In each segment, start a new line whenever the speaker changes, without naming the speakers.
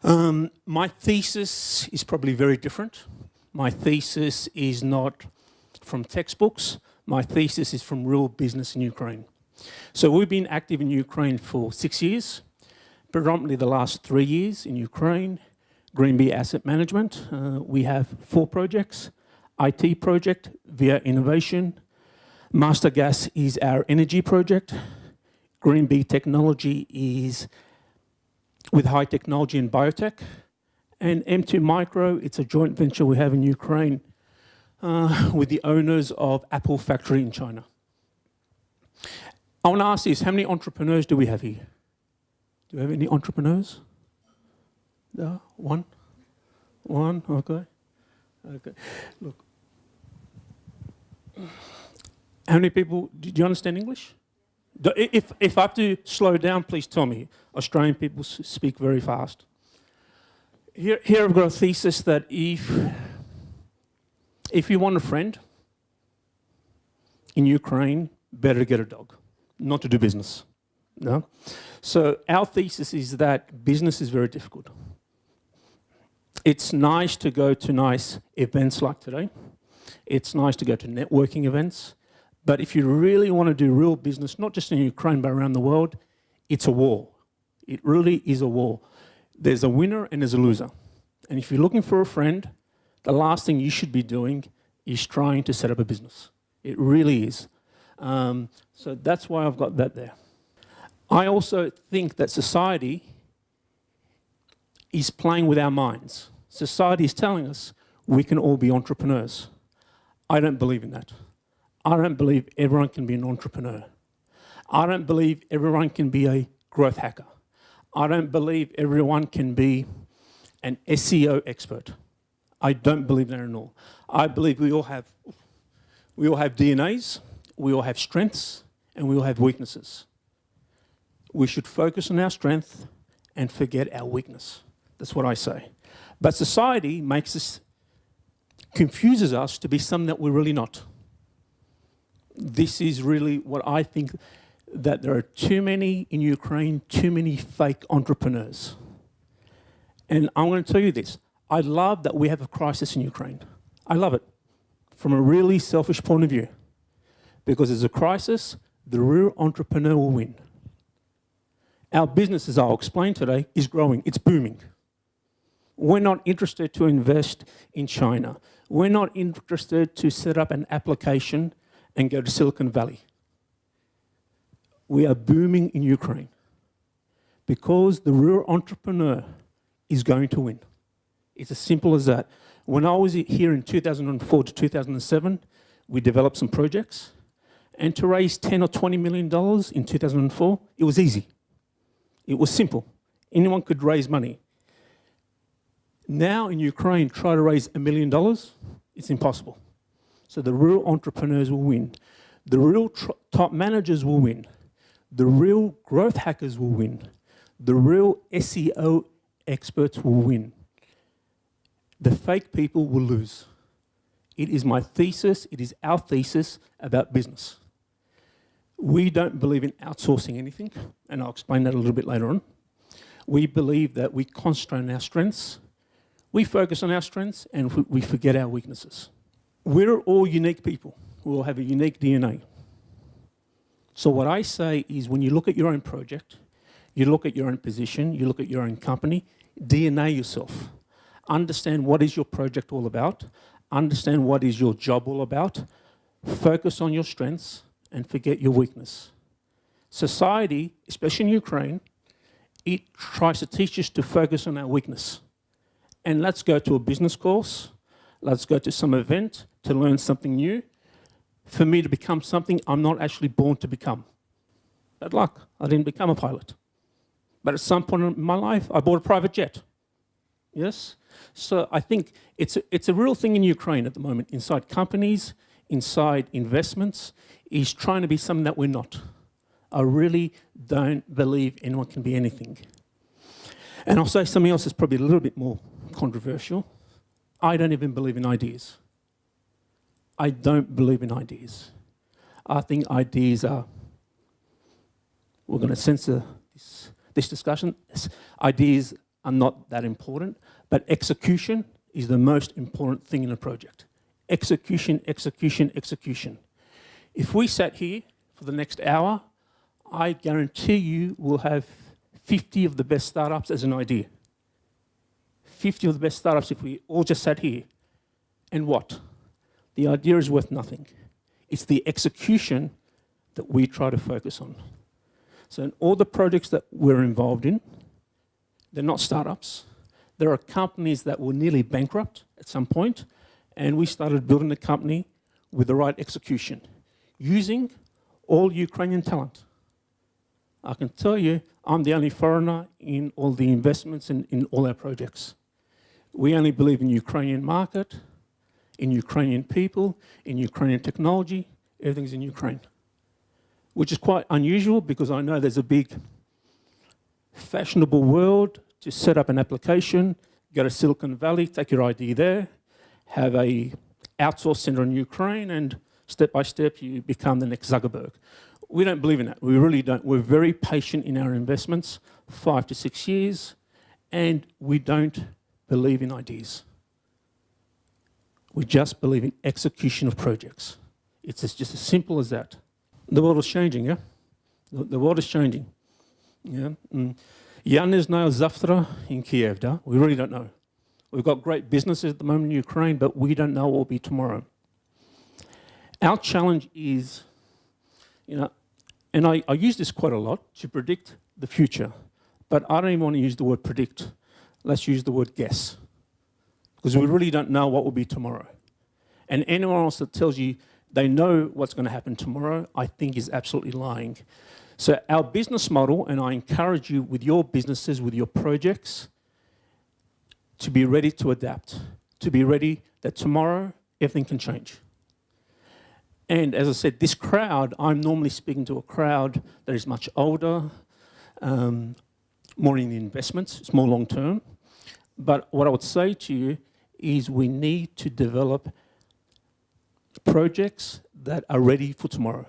My thesis is probably very different. My thesis is not from textbooks. My thesis is from real business in Ukraine. So we've been active in Ukraine for 6 years, predominantly the last 3 years in Ukraine. Green Bee Asset Management, we have 4 projects. IT project via innovation. Master Gas is our energy project. Green Bee Technology is with high technology and biotech. And M2 Micro, it's a joint venture we have in Ukraine with the owners of Apple factory in China. I want to ask this, how many entrepreneurs do we have here? Do we have any entrepreneurs? No? One? One, okay. Okay, look. How many people, do you understand English? If I have to slow down, please tell me. Australian people speak very fast. Here I've got a thesis that if you want a friend in Ukraine, better get a dog, not to do business. No? So our thesis is that business is very difficult. It's nice to go to nice events like today. It's nice to go to networking events. But if you really want to do real business, not just in Ukraine, but around the world, it's a war. It really is a war. There's a winner and there's a loser. And if you're looking for a friend, the last thing you should be doing is trying to set up a business. It really is. So that's why I've got that there. I also think that society is playing with our minds. Society is telling us we can all be entrepreneurs. I don't believe in that. I don't believe everyone can be an entrepreneur. I don't believe everyone can be a growth hacker. I don't believe everyone can be an SEO expert. I don't believe that at all. I believe we all have DNAs, we all have strengths, and we all have weaknesses. We should focus on our strength and forget our weakness. That's what I say. But society confuses us to be something that we're really not. This is really what I think, that there are too many in Ukraine, too many fake entrepreneurs. And I'm going to tell you this. I love that we have a crisis in Ukraine. I love it from a really selfish point of view. Because there's a crisis, the real entrepreneur will win. Our business, as I'll explain today, is growing. It's booming. We're not interested to invest in China. We're not interested to set up an application and go to Silicon Valley. We are booming in Ukraine because the real entrepreneur is going to win. It's as simple as that. When I was here in 2004 to 2007, we developed some projects, and to raise $10 or $20 million in 2004, it was easy. It was simple. Anyone could raise money. Now in Ukraine, try to raise $1 million, it's impossible. So the real entrepreneurs will win. The real top managers will win. The real growth hackers will win. The real SEO experts will win. The fake people will lose. It is my thesis, it is our thesis about business. We don't believe in outsourcing anything, and I'll explain that a little bit later on. We believe that we concentrate on our strengths, we focus on our strengths, and we forget our weaknesses. We're all unique people. We all have a unique DNA. So what I say is when you look at your own project, you look at your own position, you look at your own company, DNA yourself. Understand what is your project all about, understand what is your job all about, focus on your strengths, and forget your weakness. Society, especially in Ukraine, it tries to teach us to focus on our weakness. And let's go to a business course, let's go to some event to learn something new, for me to become something I'm not actually born to become. Bad luck, I didn't become a pilot. But at some point in my life, I bought a private jet. Yes? So I think it's a real thing in Ukraine at the moment, inside companies, inside investments, is trying to be something that we're not. I really don't believe anyone can be anything. And I'll say something else that's probably a little bit more controversial. I don't even believe in ideas. I don't believe in ideas. I think ideas are, we're going to censor this discussion, ideas are not that important, but execution is the most important thing in a project. Execution, execution, execution. If we sat here for the next hour, I guarantee you we'll have 50 of the best startups as an idea. 50 of the best startups if we all just sat here. And what? The idea is worth nothing. It's the execution that we try to focus on. So in all the projects that we're involved in, they're not startups. There are companies that were nearly bankrupt at some point, and we started building a company with the right execution, using all Ukrainian talent. I can tell you, I'm the only foreigner in all the investments in all our projects. We only believe in Ukrainian market, in Ukrainian people, in Ukrainian technology. Everything's in Ukraine, which is quite unusual because I know there's a big fashionable world to set up an application, go to Silicon Valley, take your ID there, have a outsource center in Ukraine, and step by step you become the next Zuckerberg. We don't believe in that. We really don't. We're very patient in our investments, 5 to 6 years, and we don't believe in ideas. We just believe in execution of projects. It's just as simple as that. The world is changing, yeah? The world is changing. Yeah. Я не знаю завтра in Kiev, да? We really don't know. We've got great businesses at the moment in Ukraine, but we don't know what will be tomorrow. Our challenge is, and I use this quite a lot, to predict the future, but I don't even want to use the word predict. Let's use the word guess, because we really don't know what will be tomorrow. And anyone else that tells you they know what's going to happen tomorrow, I think is absolutely lying. So our business model, and I encourage you with your businesses, with your projects, to be ready to adapt, to be ready that tomorrow everything can change. And as I said, this crowd, I'm normally speaking to a crowd that is much older, more in the investments, it's more long term. But what I would say to you is we need to develop projects that are ready for tomorrow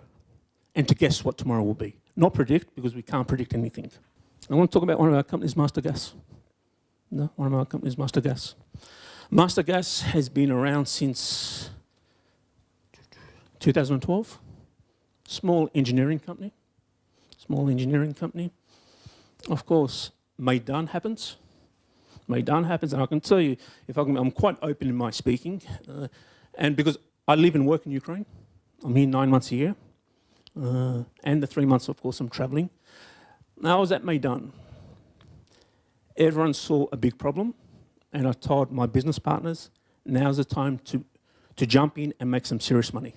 and to guess what tomorrow will be. Not predict, because we can't predict anything. I want to talk about one of our companies, Master Gas. No, one of our companies, Master Gas. Master Gas has been around since 2012. Small engineering company. Small engineering company. Of course, Maidan happens. Maidan happens, and I can tell you, I'm quite open in my speaking, and because I live and work in Ukraine, I'm here 9 months a year, and the 3 months, of course, I'm traveling. Now, I was at Maidan. Everyone saw a big problem, and I told my business partners, now's the time to jump in and make some serious money.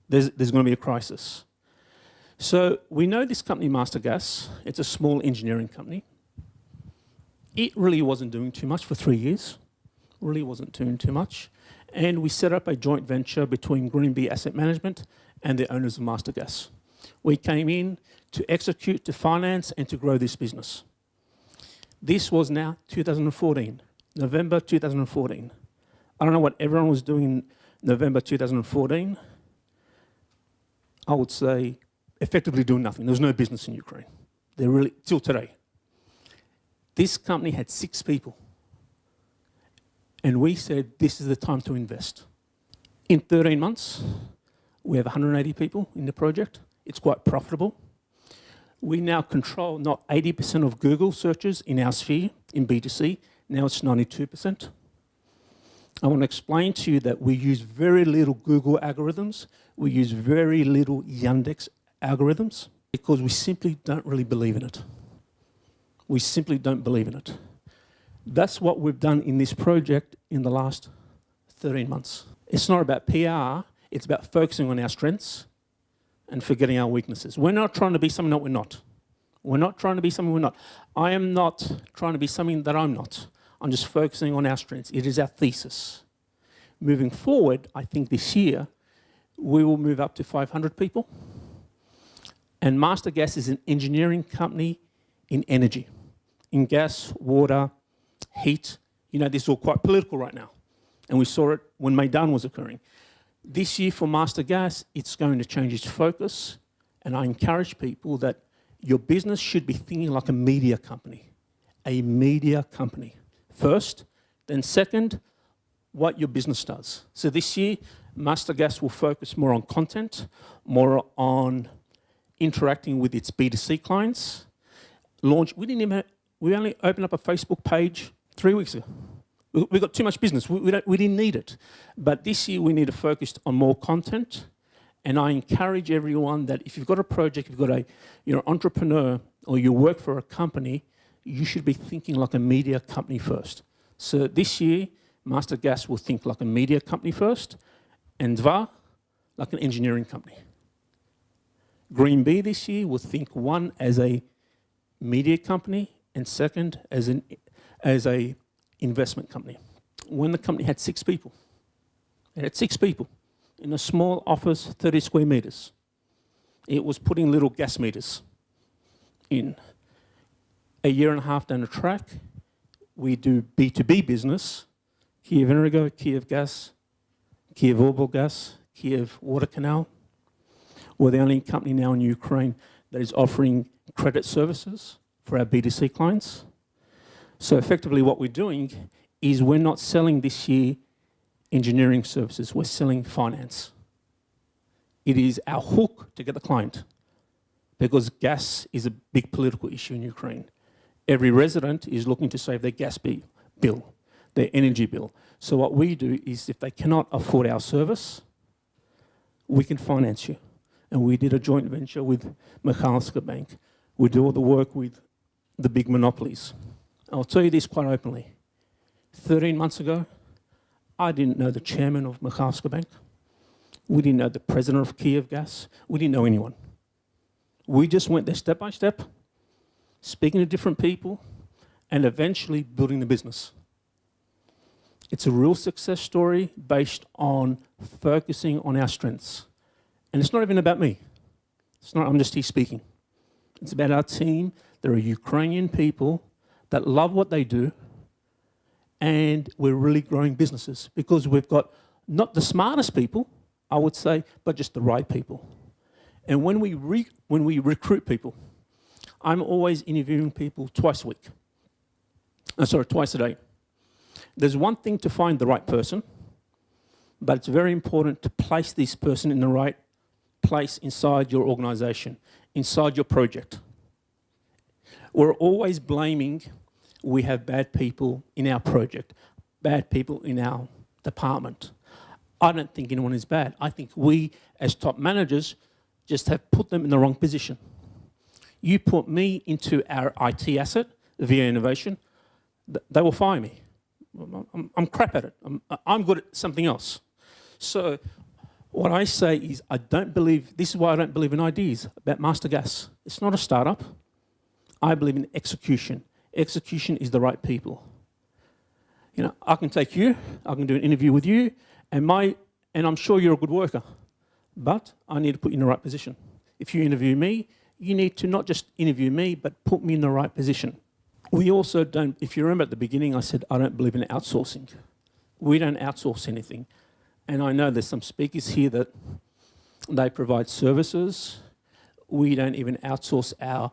There's going to be a crisis. So we know this company, Master Gas. It's a small engineering company. It really wasn't doing too much for 3 years. Really wasn't doing too much. And we set up a joint venture between Greenbee Asset Management and the owners of Master Gas. We came in to execute, to finance, and to grow this business. This was now 2014, November 2014. I don't know what everyone was doing in November 2014. I would say effectively doing nothing. There was no business in Ukraine. There really, till today. This company had 6 people. And we said, this is the time to invest. In 13 months, we have 180 people in the project. It's quite profitable. We now control not 80% of Google searches in our sphere, in B2C. Now it's 92%. I want to explain to you that we use very little Google algorithms. We use very little Yandex algorithms because we simply don't really believe in it. We simply don't believe in it. That's what we've done in this project in the last 13 months. It's not about PR, it's about focusing on our strengths and forgetting our weaknesses. We're not trying to be something that we're not. We're not trying to be something we're not. I am not trying to be something that I'm not. I'm just focusing on our strengths. It is our thesis. Moving forward, I think this year, we will move up to 500 people. And Master Gas is an engineering company in energy, in gas, water, heat. You know, this is all quite political right now. And we saw it when Maidan was occurring. This year for Master Gas, it's going to change its focus. And I encourage people that your business should be thinking like a media company, a media company. First, then second, what your business does. So this year, Master Gas will focus more on content, more on interacting with its B2C clients. We only opened up a Facebook page 3 weeks ago. We got too much business. We didn't need it. But this year we need to focus on more content. And I encourage everyone that if you've got a project, if you're an entrepreneur or you work for a company, you should be thinking like a media company first. So this year, Master Gas will think like a media company first, and Dva like an engineering company. Green Bee this year will think one as a media company and second as a investment company. When the company had 6 people, it had 6 people in a small office, 30 square meters. It was putting little gas meters in. A year and a half down the track, we do B2B business. Kiev Energo, Kiev Gas, Kiev Oblgas, Kiev Water Canal. We're the only company now in Ukraine that is offering credit services for our B2C clients. So effectively what we're doing is we're not selling this year engineering services, we're selling finance. It is our hook to get the client because gas is a big political issue in Ukraine. Every resident is looking to save their gas bill, their energy bill. So what we do is if they cannot afford our service, we can finance you. And we did a joint venture with Mikhailska Bank. We do all the work with the big monopolies. I'll tell you this quite openly. 13 months ago, I didn't know the chairman of Mikhailska Bank. We didn't know the president of Kiev Gas. We didn't know anyone. We just went there step by step, speaking to different people, and eventually building the business. It's a real success story based on focusing on our strengths. And it's not even about me. I'm just here speaking. It's about our team. There are Ukrainian people that love what they do, and we're really growing businesses because we've got not the smartest people, I would say, but just the right people. And when we recruit people, I'm always interviewing people twice a day. There's one thing to find the right person, but it's very important to place this person in the right place inside your organization, inside your project. We're always blaming we have bad people in our project, bad people in our department. I don't think anyone is bad. I think we, as top managers, just have put them in the wrong position. You put me into our IT asset, via innovation, they will fire me. I'm crap at it. I'm good at something else. So what I say is this is why I don't believe in ideas about Master Gas. It's not a startup. I believe in execution. Execution is the right people. You know, I can take you, I can do an interview with you, and I'm sure you're a good worker, but I need to put you in the right position. If you interview me, you need to not just interview me, but put me in the right position. We also don't, if you remember at the beginning, I said, I don't believe in outsourcing. We don't outsource anything. And I know there's some speakers here that they provide services. We don't even outsource our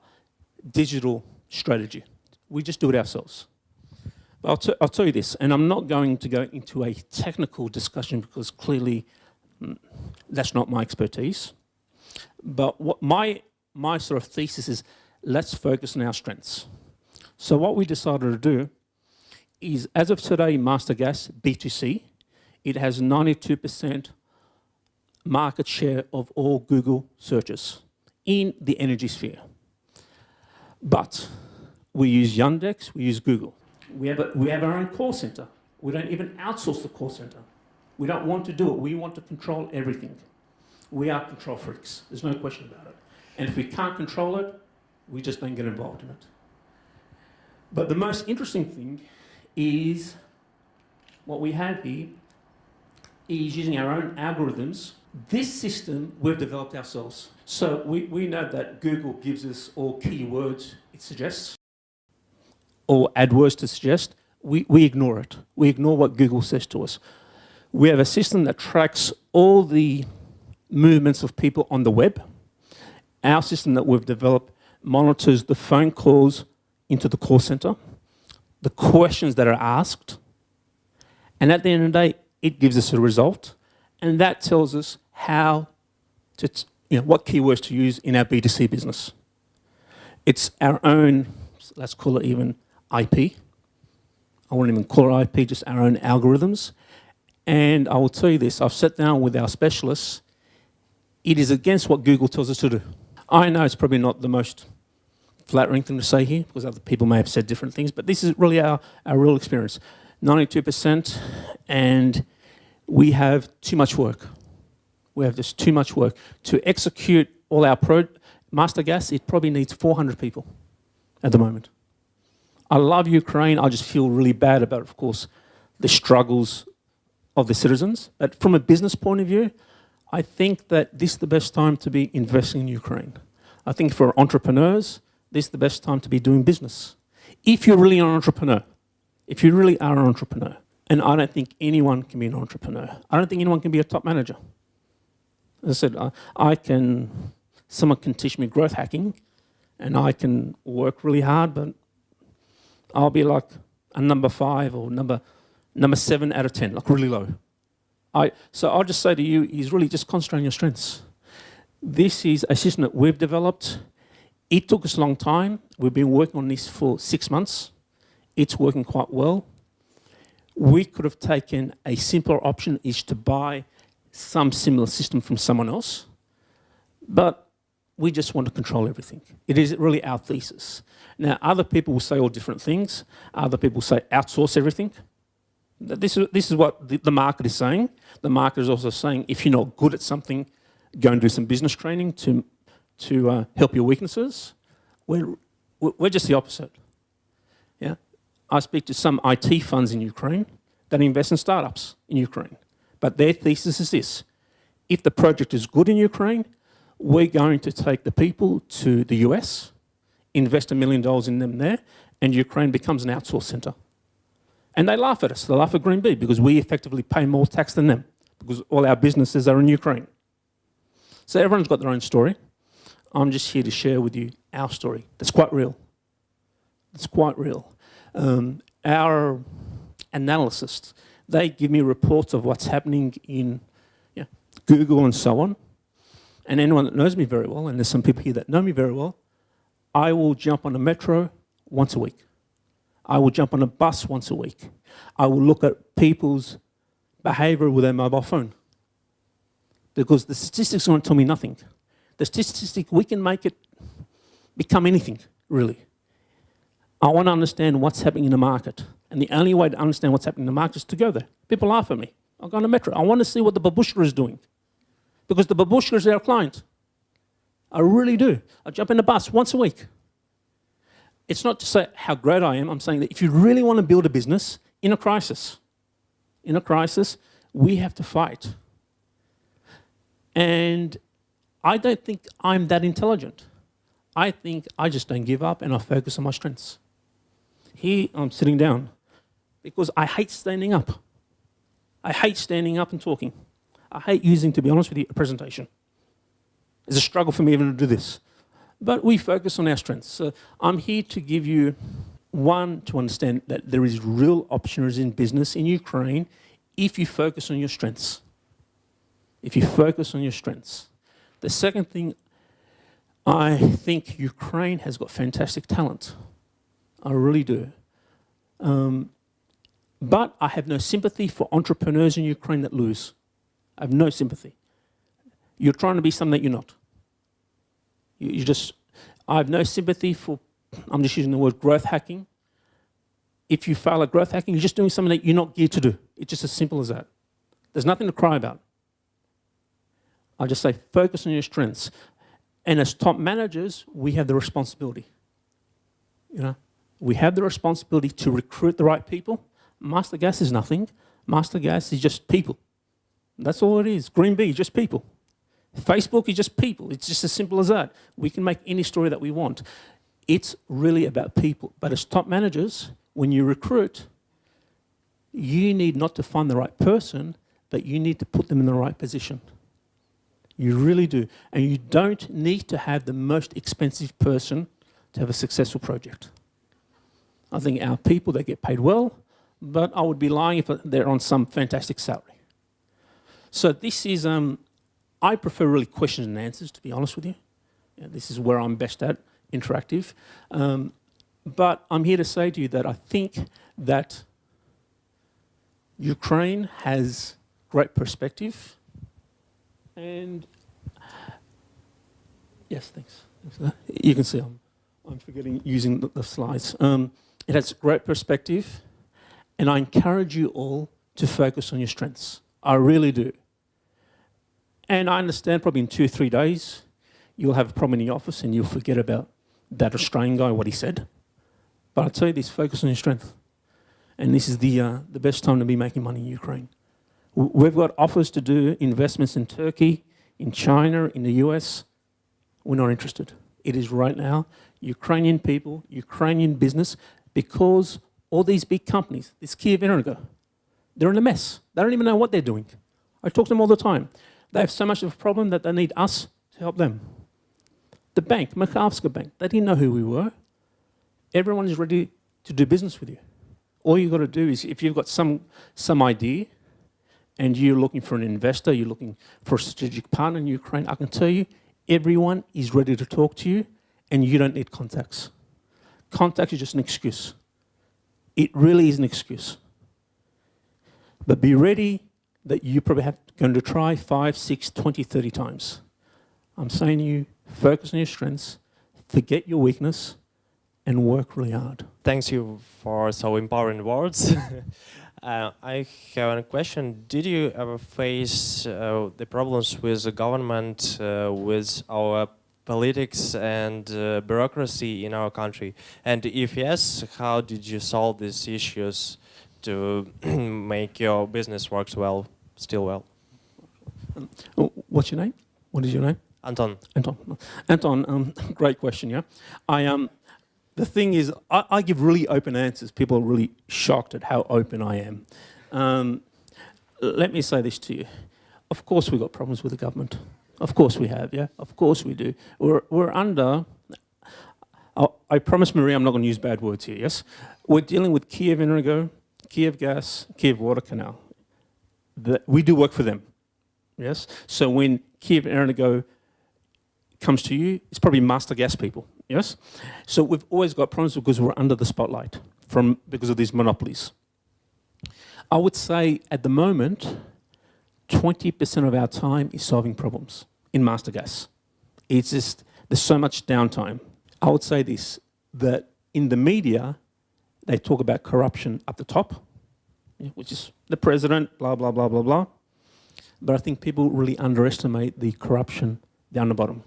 digital strategy. We just do it ourselves. But I'll tell you this, and I'm not going to go into a technical discussion because clearly that's not my expertise. But what my sort of thesis is, let's focus on our strengths. So what we decided to do is, as of today, Master Gas, B2C, it has 92% market share of all Google searches in the energy sphere. But we use Yandex, we use Google. We have our own call center. We don't even outsource the call center. We don't want to do it. We want to control everything. We are control freaks. There's no question about it. And if we can't control it, we just don't get involved in it. But the most interesting thing is what we have here is using our own algorithms. This system we've developed ourselves. So we know that Google gives us all keywords it suggests, or AdWords to suggest. We ignore it. We ignore what Google says to us. We have a system that tracks all the movements of people on the web. Our system that we've developed monitors the phone calls into the call center. the questions that are asked, and at the end of the day, it gives us a result, and that tells us how to, what keywords to use in our B2C business. It's our own, let's call it even IP. I won't even call it IP, just our own algorithms. And I will tell you this, I've sat down with our specialists. It is against what Google tells us to do. I know it's probably not the most flattering thing to say here, because other people may have said different things, but this is really our real experience. 92%, and we have too much work. We have just too much work. To execute all our Master Gas, it probably needs 400 people at the moment. I love Ukraine. I just feel really bad about, of course, the struggles of the citizens. But from a business point of view, I think that this is the best time to be investing in Ukraine. I think for entrepreneurs, this is the best time to be doing business. If you're really an entrepreneur, if you really are an entrepreneur, and I don't think anyone can be an entrepreneur. I don't think anyone can be a top manager. As I said, someone can teach me growth hacking, and I can work really hard, but I'll be like a number 5 or number 7 out of 10, like really low. So I'll just say to you, is really just concentrate on your strengths. This is a system that we've developed. It took us a long time. We've been working on this for 6 months. It's working quite well. We could have taken a simpler option, is to buy some similar system from someone else, but we just want to control everything. It is really our thesis. Now, other people will say all different things. Other people say outsource everything. This is what the market is saying. The market is also saying, if you're not good at something, go and do some business training to help your weaknesses. We're just the opposite. Yeah, I speak to some IT funds in Ukraine that invest in startups in Ukraine. But their thesis is this: if the project is good in Ukraine, we're going to take the people to the US, invest $1 million in them there, and Ukraine becomes an outsource center. And they laugh at us. They laugh at Green Bee because we effectively pay more tax than them, because all our businesses are in Ukraine. So everyone's got their own story. I'm just here to share with you our story. That's quite real. It's quite real. Our analysts, they give me reports of what's happening in Google and so on. And anyone that knows me very well, and there's some people here that know me very well, I will jump on a metro once a week. I will jump on a bus once a week. I will look at people's behavior with their mobile phone. Because the statistics won't tell me nothing. The statistic, we can make it become anything, really. I want to understand what's happening in the market. And the only way to understand what's happening in the market is to go there. People laugh at me. I'll go on a metro. I want to see what the babushka is doing. Because the babushka is our client. I really do. I jump in the bus once a week. It's not to say how great I am. I'm saying that if you really want to build a business in a crisis, we have to fight. And I don't think I'm that intelligent. I think I just don't give up and I focus on my strengths. Here, I'm sitting down because I hate standing up. I hate standing up and talking. I hate using, to be honest with you, a presentation. It's a struggle for me even to do this. But we focus on our strengths. So I'm here to give you, one, to understand that there is real opportunities in business in Ukraine if you focus on your strengths. If you focus on your strengths. The second thing, I think Ukraine has got fantastic talent. I really do. But I have no sympathy for entrepreneurs in Ukraine that lose. I have no sympathy. You're trying to be something that you're not. I have no sympathy for, I'm just using the word growth hacking. If you fail at growth hacking, you're just doing something that you're not geared to do. It's just as simple as that. There's nothing to cry about. I just say focus on your strengths. And as top managers, we have the responsibility. We have the responsibility to recruit the right people. Master Gas is nothing. Master Gas is just people. That's all it is. Green Bee, just people. Facebook is just people. It's just as simple as that. We can make any story that we want. It's really about people. But as top managers, when you recruit, you need not to find the right person, but you need to put them in the right position. You really do. And you don't need to have the most expensive person to have a successful project. I think our people, they get paid well, but I would be lying if they're on some fantastic salary. So this is, I prefer really questions and answers, to be honest with you. Yeah, this is where I'm best at, interactive. But I'm here to say to you that I think that Ukraine has great perspective. And yes, thanks. You can see I'm forgetting using the slides. It has great perspective, and I encourage you all to focus on your strengths. I really do. And I understand probably in 2 or 3 days, you'll have a problem in the office and you'll forget about that Australian guy, what he said. But I'll tell you this, focus on your strength. And this is the best time to be making money in Ukraine. We've got offers to do investments in Turkey, in China, in the US. We're not interested. It is right now Ukrainian people, Ukrainian business, because all these big companies, this Kiev Energo, they're in a mess. They don't even know what they're doing. I talk to them all the time. They have so much of a problem that they need us to help them. The bank, Makhavska Bank, they didn't know who we were. Everyone is ready to do business with you. All you've got to do is, if you've got some idea and you're looking for an investor, you're looking for a strategic partner in Ukraine, I can tell you, everyone is ready to talk to you and you don't need contacts. Contacts is just an excuse. It really is an excuse. But be ready that you're probably going to try 5, 6, 20, 30 times. I'm saying to you, focus on your strengths, forget your weakness, and work really hard.
Thanks you for so empowering words. I have a question. Did you ever face the problems with the government, with our politics and bureaucracy in our country? And if yes, how did you solve these issues to make your business works well, still well?
What's your name? What is your name?
Anton.
Anton, great question, yeah? The thing is, I give really open answers. People are really shocked at how open I am. Let me say this to you. Of course we've got problems with the government. Of course we have, yeah? Of course we do. We're under... I promise, Marie, I'm not going to use bad words here, yes? We're dealing with Kiev Energo, Kiev Gas, Kiev Water Canal. We do work for them, yes? So when Kiev Energo comes to you, it's probably master gas people, yes? So we've always got problems because we're under the spotlight because of these monopolies. I would say at the moment, 20% of our time is solving problems in master gas. It's just, there's so much downtime. I would say this, that in the media, they talk about corruption up the top, which is the president, blah, blah, blah, blah, blah. But I think people really underestimate the corruption down the bottom.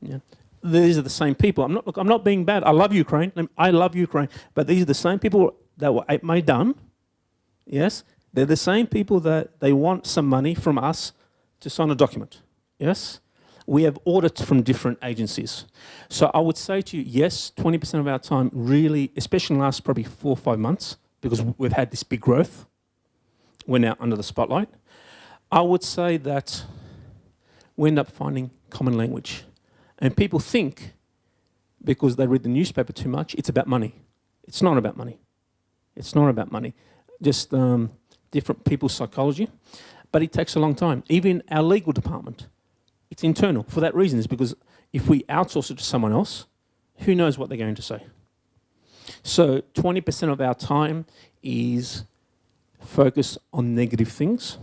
Yeah. These are the same people. I'm not being bad. I love Ukraine. I love Ukraine. But these are the same people that were at Maidan. Yes. They're the same people that they want some money from us to sign a document. Yes. We have audits from different agencies. So I would say to you, yes, 20% of our time really, especially in the last probably 4 or 5 months, because we've had this big growth, we're now under the spotlight. I would say that we end up finding common language. And people think, because they read the newspaper too much, it's about money. It's not about money. It's not about money. Just different people's psychology. But it takes a long time. Even our legal department, it's internal. For that reason, is because if we outsource it to someone else, who knows what they're going to say? So 20% of our time is focused on negative things.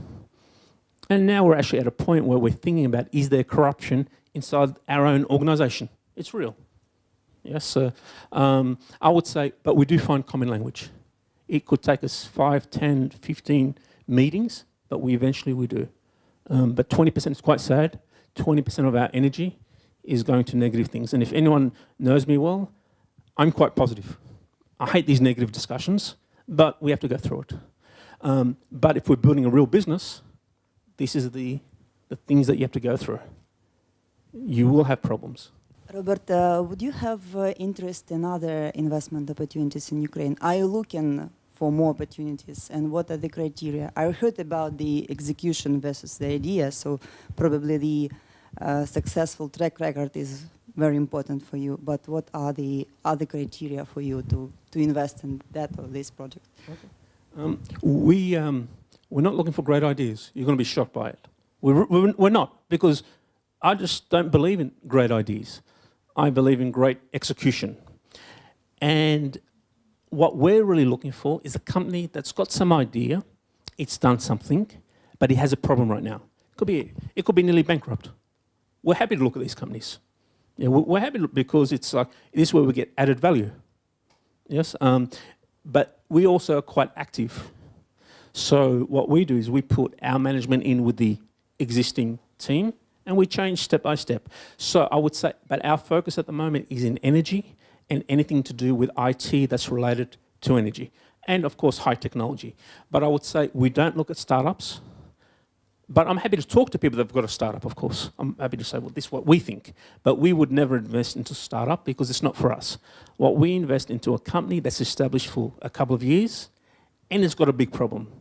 And now we're actually at a point where we're thinking about, is there corruption inside our own organisation? It's real. Yes, so I would say, but we do find common language. It could take us 5, 10, 15 meetings, but we eventually do. But 20% is quite sad. 20% of our energy is going to negative things. And if anyone knows me well, I'm quite positive. I hate these negative discussions, but we have to go through it. But if we're building a real business, this is the things that you have to go through. You will have problems.
Robert, would you have interest in other investment opportunities in Ukraine? Are you looking for more opportunities, and what are the criteria? I heard about the execution versus the idea, so probably the successful track record is very important for you, but what are the other criteria for you to invest in that or this project?
We're not looking for great ideas. You're going to be shocked by it. We're not, because I just don't believe in great ideas. I believe in great execution. And what we're really looking for is a company that's got some idea, it's done something, but it has a problem right now. It could be nearly bankrupt. We're happy to look at these companies. Yeah, we're happy because it's like, this is where we get added value. Yes, but we also are quite active. So what we do is we put our management in with the existing team and we change step by step. So I would say, but our focus at the moment is in energy and anything to do with IT that's related to energy. And of course, high technology. But I would say we don't look at startups. But I'm happy to talk to people that have got a startup, of course. I'm happy to say, well, this is what we think. But we would never invest into a startup because it's not for us. What we invest into a company that's established for a couple of years and it's got a big problem.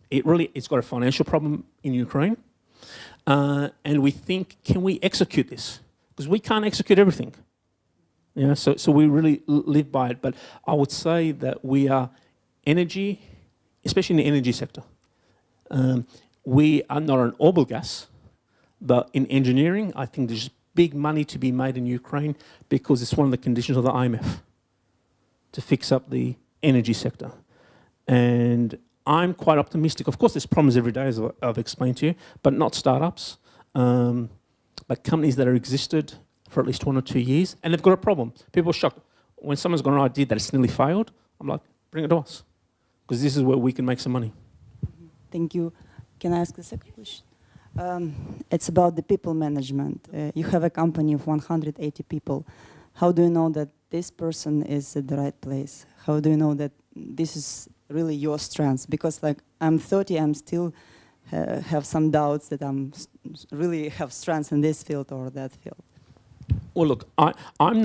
It's got a financial problem in Ukraine. And we think, can we execute this? Because we can't execute everything. Yeah, so we really live by it. But I would say that we are energy, especially in the energy sector. We are not an oil gas, but in engineering, I think there's big money to be made in Ukraine because it's one of the conditions of the IMF to fix up the energy sector. And I'm quite optimistic. Of course, there's problems every day, as I've explained to you, but not startups, but companies that have existed for at least 1 or 2 years, and they've got a problem. People are shocked. When someone's got an idea that it's nearly failed, I'm like, bring it to us, because this is where we can make some money.
Thank you. Can I ask a second question? It's about the people management. You have a company of 180 people. How do you know that this person is at the right place? How do you know that this is really your strength? Because like I'm 30, I'm still have some doubts that I'm really have strengths in this field or that field.
Well, look, I am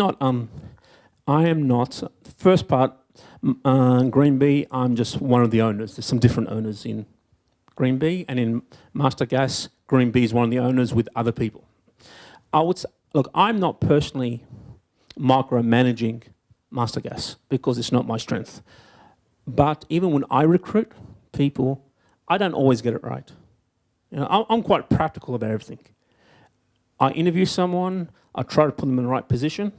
not. First part, Green Bee, I'm just one of the owners. There's some different owners in Green Bee, and in Master Gas, Green Bee is one of the owners with other people. I would say, look, I'm not personally micromanaging Master Gas because it's not my strength. But even when I recruit people, I don't always get it right. You know, I'm quite practical about everything. I interview someone, I try to put them in the right position,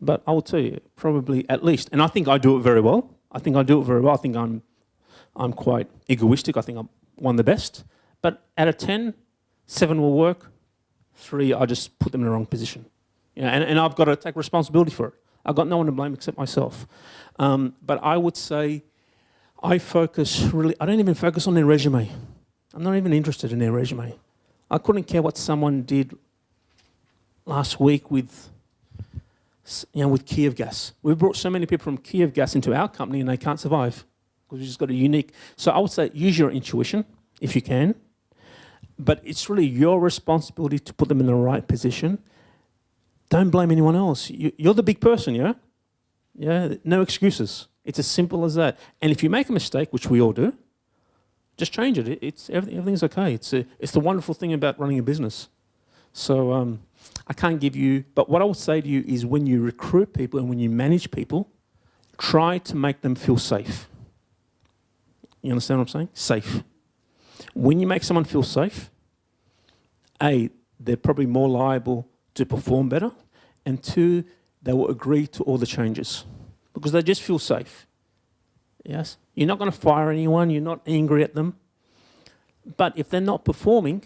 but I will tell you, probably at least, and I think I do it very well. I think I'm quite egoistic. I think I'm one of the best. But out of 10, 7 will work. 3, I just put them in the wrong position. You know, and I've got to take responsibility for it. I've got no one to blame except myself. But I would say I don't even focus on their resume. I'm not even interested in their resume. I couldn't care what someone did last week with Kiev Gas. We brought so many people from Kiev Gas into our company and they can't survive because we just got a unique. So I would say use your intuition if you can, but it's really your responsibility to put them in the right position. Don't blame anyone else. You're the big person, yeah? Yeah, no excuses. It's as simple as that. And if you make a mistake, which we all do, just change it. Everything's okay. It's the wonderful thing about running a business. So I can't give you, but what I will say to you is when you recruit people and when you manage people, try to make them feel safe. You understand what I'm saying? Safe. When you make someone feel safe, A, they're probably more liable to perform better, and 2, they will agree to all the changes because they just feel safe. Yes? You're not going to fire anyone, you're not angry at them, but if they're not performing,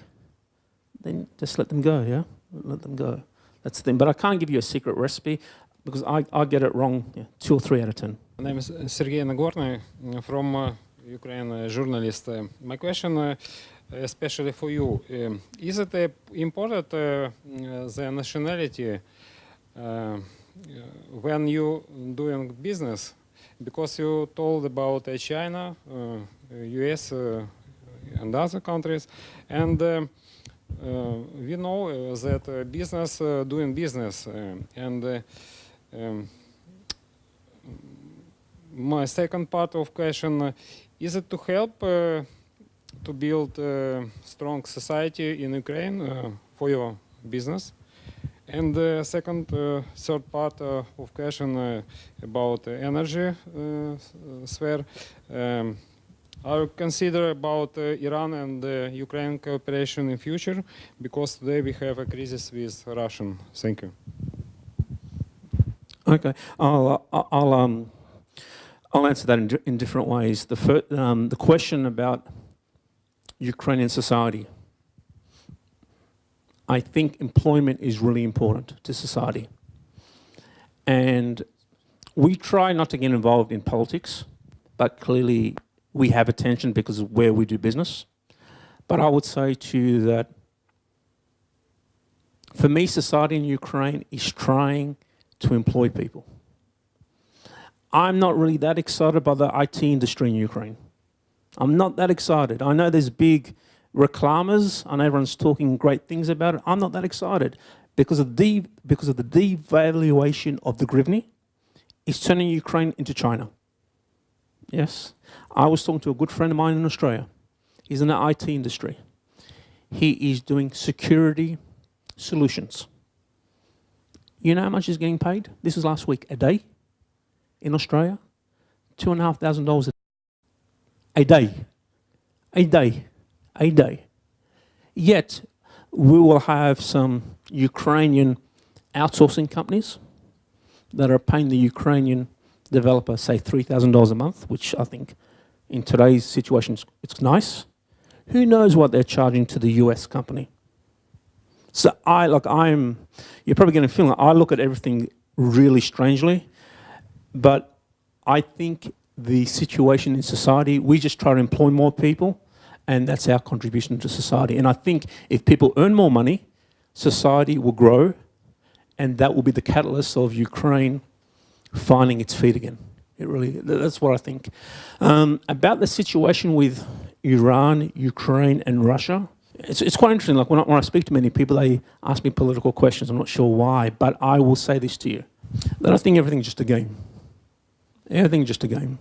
then just let them go, yeah? Let them go. That's the thing. But I can't give you a secret recipe because I get it wrong 2 or 3 out of 10.
My name is Sergey Nagorny from Ukraine, journalist. My question especially for you, is it important the nationality when you doing business? Because you told about China, US and other countries, and we know that business doing business, and my second part of question, is it to help to build a strong society in Ukraine for your business? And the third part of question about energy sphere. I will consider about Iran and Ukraine cooperation in future, because today we have a crisis with Russian. Thank you.
Okay, I'll answer that in different ways. The question about Ukrainian society. I think employment is really important to society. And we try not to get involved in politics, but clearly we have attention because of where we do business. But I would say to you that for me, society in Ukraine is trying to employ people. I'm not really that excited by the IT industry in Ukraine. I'm not that excited. I know there's big reclaimers and everyone's talking great things about it. I'm not that excited because of the devaluation of the hryvnia. It's turning Ukraine into China. Yes. I was talking to a good friend of mine in Australia. He's in the IT industry. He is doing security solutions. You know how much he's getting paid? This was last week, a day in Australia. $2,500 a day. A day. A day. Yet, we will have some Ukrainian outsourcing companies that are paying the Ukrainian developer, say, $3,000 a month, which I think in today's situation, it's nice. Who knows what they're charging to the US company? So you're probably going to feel like I look at everything really strangely, but I think the situation in society, we just try to employ more people, and that's our contribution to society. And I think if people earn more money, society will grow, and that will be the catalyst of Ukraine finding its feet again. That's what I think. About the situation with Iran, Ukraine, and Russia, it's quite interesting. Like when I speak to many people, they ask me political questions. I'm not sure why, but I will say this to you: that I think everything's just a game. Everything's just a game.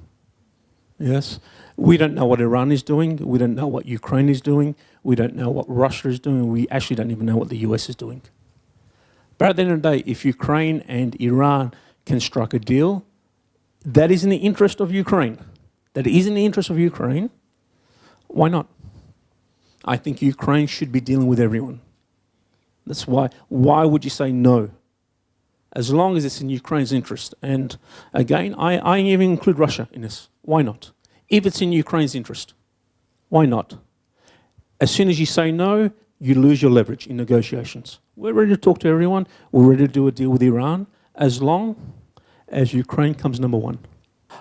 Yes. We don't know what Iran is doing. We don't know what Ukraine is doing. We don't know what Russia is doing. We actually don't even know what the US is doing. But at the end of the day, if Ukraine and Iran can strike a deal, that is in the interest of Ukraine. That is in the interest of Ukraine. Why not? I think Ukraine should be dealing with everyone. That's why. Why would you say no? As long as it's in Ukraine's interest. And again, I even include Russia in this. Why not? If it's in Ukraine's interest, why not? As soon as you say no, you lose your leverage in negotiations. We're ready to talk to everyone. We're ready to do a deal with Iran as long as Ukraine comes number one.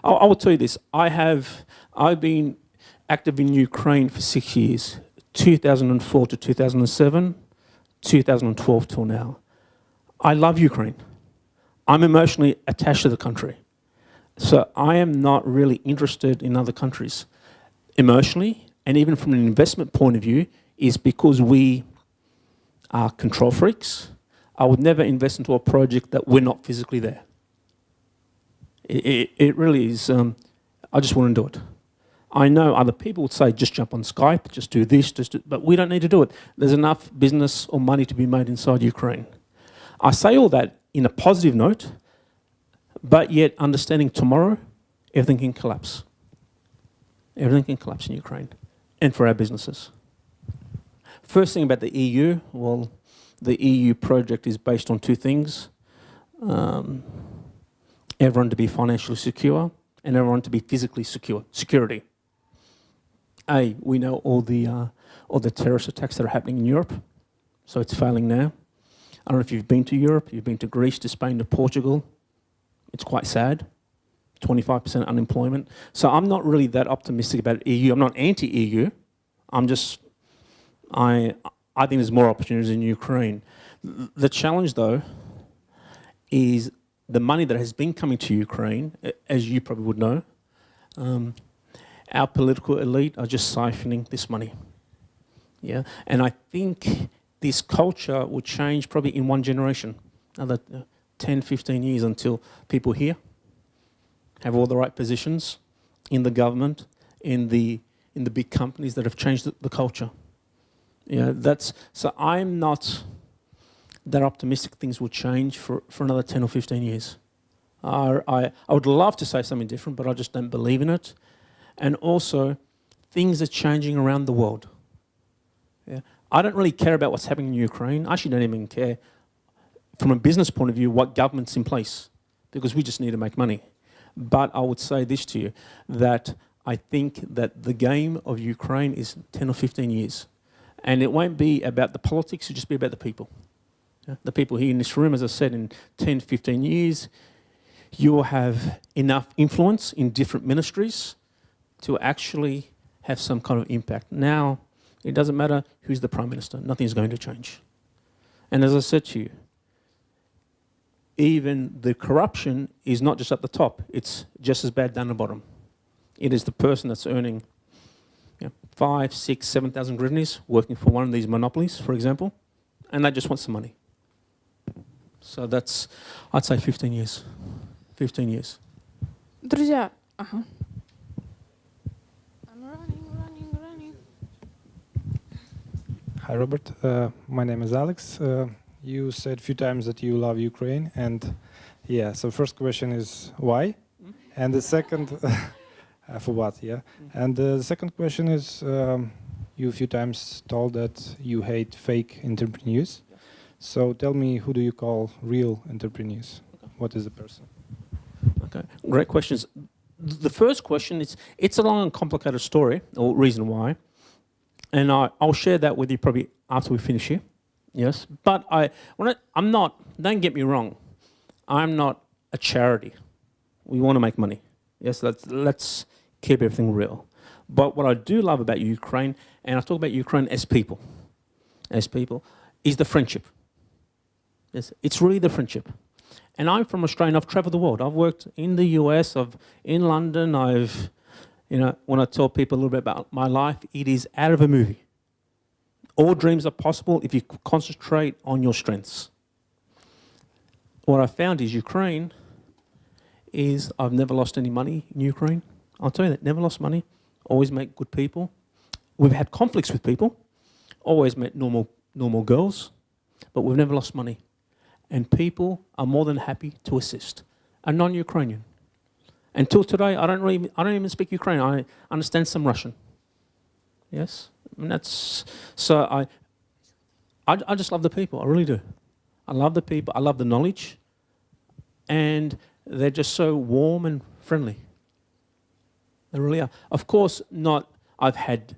I will tell you this. I've been active in Ukraine for 6 years, 2004 to 2007, 2012 till now. I love Ukraine. I'm emotionally attached to the country. So I am not really interested in other countries emotionally, and even from an investment point of view, is because we are control freaks. I would never invest into a project that we're not physically there. It really is, I just wouldn't do it. I know other people would say, just jump on Skype, just do this, but we don't need to do it. There's enough business or money to be made inside Ukraine. I say all that in a positive note, but yet understanding tomorrow, everything can collapse. Everything can collapse in Ukraine, and for our businesses. First thing about the EU, well, the EU project is based on two things. Everyone to be financially secure, and everyone to be physically secure. Security. We know all the terrorist attacks that are happening in Europe, so it's failing now. I don't know if you've been to Europe, you've been to Greece, to Spain, to Portugal. It's quite sad, 25% unemployment. So I'm not really that optimistic about EU. I'm not anti-EU. I think there's more opportunities in Ukraine. The challenge, though, is the money that has been coming to Ukraine, as you probably would know. Our political elite are just siphoning this money. Yeah, and I think this culture will change probably in one generation, another 10, 15 years, until people here have all the right positions in the government, in the big companies that have changed the culture. Yeah, so I'm not that optimistic things will change for another 10 or 15 years. I would love to say something different, but I just don't believe in it. And also, things are changing around the world. Yeah. I don't really care about what's happening in Ukraine. I actually don't even care, from a business point of view, what government's in place, because we just need to make money. But I would say this to you, that I think that the game of Ukraine is 10 or 15 years. And it won't be about the politics, it'll just be about the people. Yeah? The people here in this room, as I said, in 10, 15 years, you will have enough influence in different ministries to actually have some kind of impact. Now, it doesn't matter who's the Prime Minister, nothing's going to change. And as I said to you, even the corruption is not just at the top, it's just as bad down the bottom. It is the person that's earning 5, 6, 7,000 hryvnias working for one of these monopolies, for example, and they just want some money. So that's, I'd say 15 years. 15 years.
Друзья, ага.
Hi, Robert. My name is Alex. You said a few times that you love Ukraine, and yeah. So first question is why, and the second, for what? Yeah, and the second question is you a few times told that you hate fake entrepreneurs. So tell me, who do you call real entrepreneurs? What is the person?
Okay, great questions. The first question is, it's a long and complicated story, or reason why, and I'll share that with you probably after we finish here. Yes, but I'm not, don't get me wrong, I'm not a charity. We want to make money. Yes, let's keep everything real. But what I do love about Ukraine, and I talk about Ukraine as people, is the friendship. Yes, it's really the friendship. And I'm from Australia, and I've traveled the world. I've worked in the US, in London. When I tell people a little bit about my life, it is out of a movie. All dreams are possible if you concentrate on your strengths. What I found is Ukraine is, I've never lost any money in Ukraine. I'll tell you that, never lost money. Always met good people. We've had conflicts with people. Always met normal girls, but we've never lost money. And people are more than happy to assist. A non-Ukrainian. Until today, I don't even speak Ukrainian. I understand some Russian. Yes, and that's so. I just love the people. I really do. I love the people. I love the knowledge, and they're just so warm and friendly. They really are. Of course, not. I've had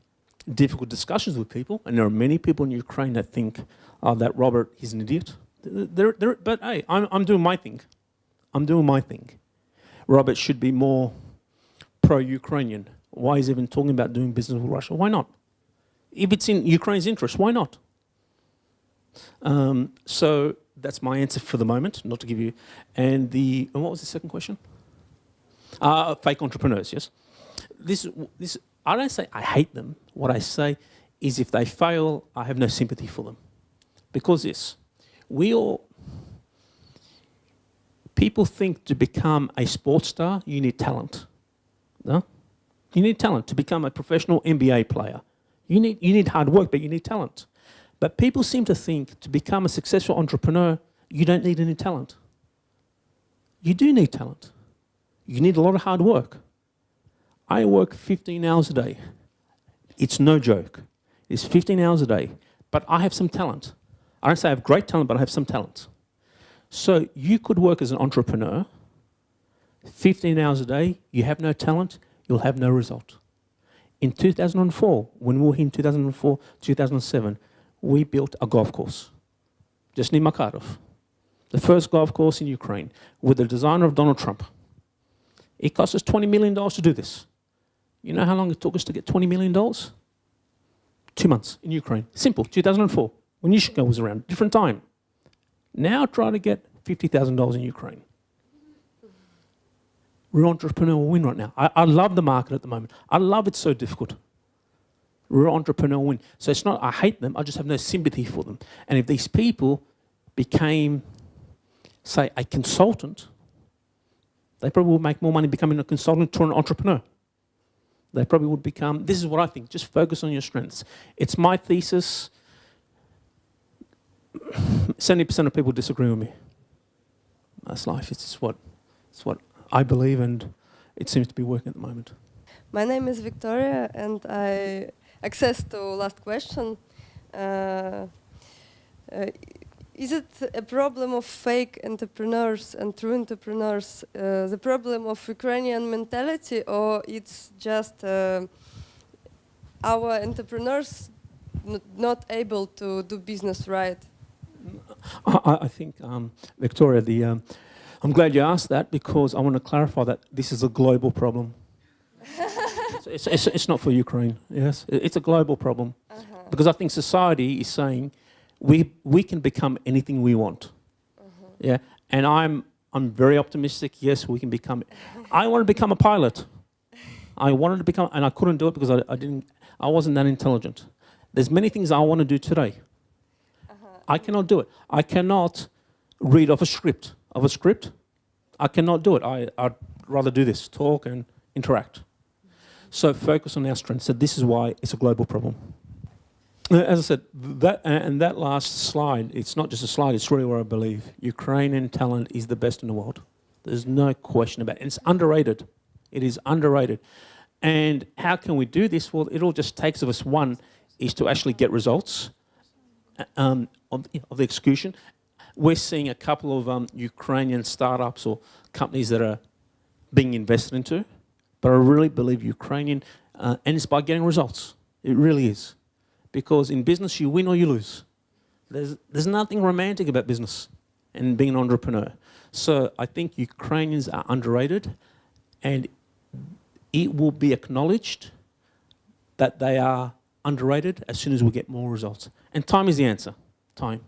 difficult discussions with people, and there are many people in Ukraine that think that Robert is an idiot. But hey, I'm doing my thing. I'm doing my thing. Robert should be more pro-Ukrainian. Why is he even talking about doing business with Russia? Why not? If it's in Ukraine's interest, why not? So that's my answer for the moment, not to give you. And what was the second question? Fake entrepreneurs, yes. This, I don't say I hate them. What I say is if they fail, I have no sympathy for them. Because people think to become a sports star, you need talent. No? You need talent to become a professional NBA player. You need hard work, but you need talent. But people seem to think to become a successful entrepreneur, you don't need any talent. You do need talent. You need a lot of hard work. I work 15 hours a day. It's no joke. It's 15 hours a day. But I have some talent. I don't say I have great talent, but I have some talent. So you could work as an entrepreneur, 15 hours a day, you have no talent, you'll have no result. In 2004, when we were here in 2004, 2007, we built a golf course, just near Makarov. The first golf course in Ukraine, with the designer of Donald Trump. It cost us $20 million to do this. You know how long it took us to get $20 million? 2 months in Ukraine. Simple, 2004, when Yushchenko was around, different time. Now try to get $50,000 in Ukraine. Real entrepreneur will win right now. I love the market at the moment. I love it's so difficult. Real entrepreneur will win. So it's not I hate them, I just have no sympathy for them. And if these people became, say, a consultant, they probably would make more money becoming a consultant to an entrepreneur. They probably would become, this is what I think, just focus on your strengths. It's my thesis. 70% of people disagree with me. That's life. It's what I believe, and it seems to be working at the moment.
My name is Victoria, and I access to last question. Is it a problem of fake entrepreneurs and true entrepreneurs, the problem of Ukrainian mentality, or it's just our entrepreneurs not able to do business right?
I think, Victoria, I'm glad you asked that, because I want to clarify that this is a global problem. It's not for Ukraine, yes? It's a global problem. Because I think society is saying we can become anything we want. Yeah, and I'm very optimistic. Yes, we can become. I wanted to become a pilot. I wanted to become, and I couldn't do it because I wasn't that intelligent. There's many things I want to do today. I cannot do it. I cannot read off a script. I cannot do it. I'd rather do this, talk and interact. So focus on our strengths. So this is why it's a global problem. As I said, that last slide, it's not just a slide, it's really what I believe. Ukrainian talent is the best in the world. There's no question about it. And it's underrated. It is underrated. And how can we do this? Well, it all just takes of us, one, is to actually get results of the execution. We're seeing a couple of Ukrainian startups or companies that are being invested into, but I really believe Ukrainian, and it's by getting results. It really is. Because in business, you win or you lose. There's nothing romantic about business and being an entrepreneur. So I think Ukrainians are underrated, and it will be acknowledged that they are underrated as soon as we get more results. And time is the answer. Time.